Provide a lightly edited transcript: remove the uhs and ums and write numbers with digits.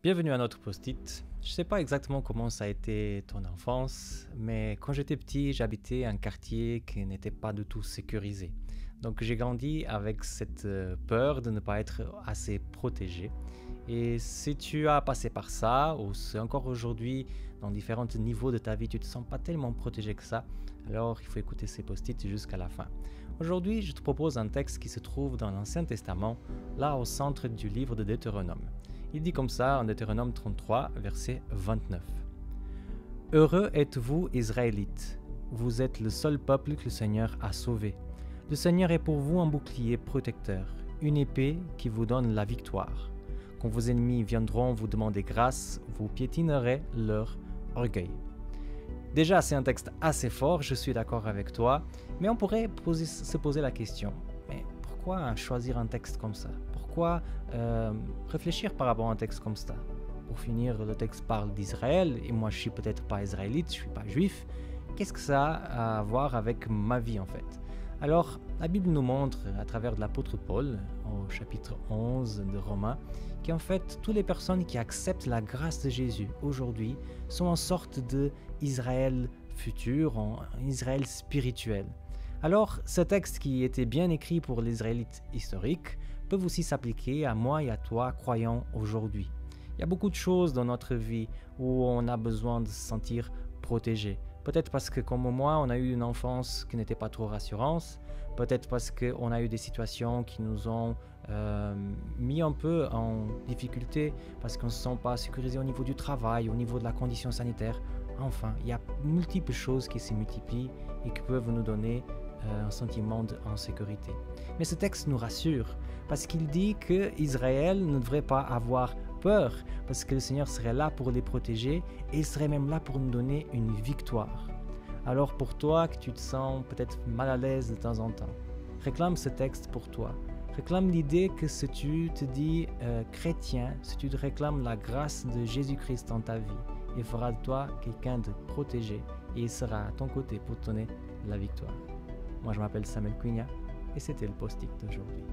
Bienvenue à notre post-it. Je ne sais pas exactement comment ça a été ton enfance, mais quand j'étais petit, j'habitais un quartier qui n'était pas du tout sécurisé. Donc j'ai grandi avec cette peur de ne pas être assez protégé. Et si tu as passé par ça, ou si encore aujourd'hui, dans différents niveaux de ta vie, tu ne te sens pas tellement protégé que ça, alors il faut écouter ces post-it jusqu'à la fin. Aujourd'hui, je te propose un texte qui se trouve dans l'Ancien Testament, là au centre du livre de Deutéronome. Il dit comme ça en Deutéronome 33, verset 29. « Heureux êtes-vous, Israélites, vous êtes le seul peuple que le Seigneur a sauvé. Le Seigneur est pour vous un bouclier protecteur, une épée qui vous donne la victoire. Quand vos ennemis viendront vous demander grâce, vous piétinerez leur orgueil. » Déjà, c'est un texte assez fort, je suis d'accord avec toi, mais on pourrait se poser la question, mais pourquoi choisir un texte comme ça? Pourquoi réfléchir par rapport à un texte comme ça? Pour finir, le texte parle d'Israël, et moi je suis peut-être pas israélite, je suis pas juif. Qu'est-ce que ça a à voir avec ma vie en fait? Alors, la Bible nous montre, à travers de l'apôtre Paul, au chapitre 11 de Romains, qu'en fait, toutes les personnes qui acceptent la grâce de Jésus aujourd'hui sont en sorte d'Israël futur, en Israël spirituel. Alors, ce texte qui était bien écrit pour les Israélites historiques peut aussi s'appliquer à moi et à toi, croyants aujourd'hui. Il y a beaucoup de choses dans notre vie où on a besoin de se sentir protégé. Peut-être parce que, comme moi, on a eu une enfance qui n'était pas trop rassurante. Peut-être parce qu'on a eu des situations qui nous ont mis un peu en difficulté, parce qu'on ne se sent pas sécurisé au niveau du travail, au niveau de la condition sanitaire. Enfin, il y a multiples choses qui se multiplient et qui peuvent nous donner un sentiment d'insécurité. Mais ce texte nous rassure, parce qu'il dit qu'Israël ne devrait pas avoir peur, parce que le Seigneur serait là pour les protéger et il serait même là pour nous donner une victoire. Alors pour toi que tu te sens peut-être mal à l'aise de temps en temps, réclame ce texte pour toi. Réclame l'idée que si tu te dis chrétien, si tu te réclames la grâce de Jésus-Christ dans ta vie, il fera de toi quelqu'un de protégé et il sera à ton côté pour te donner la victoire. Moi je m'appelle Samuel Cunha et c'était le post-it d'aujourd'hui.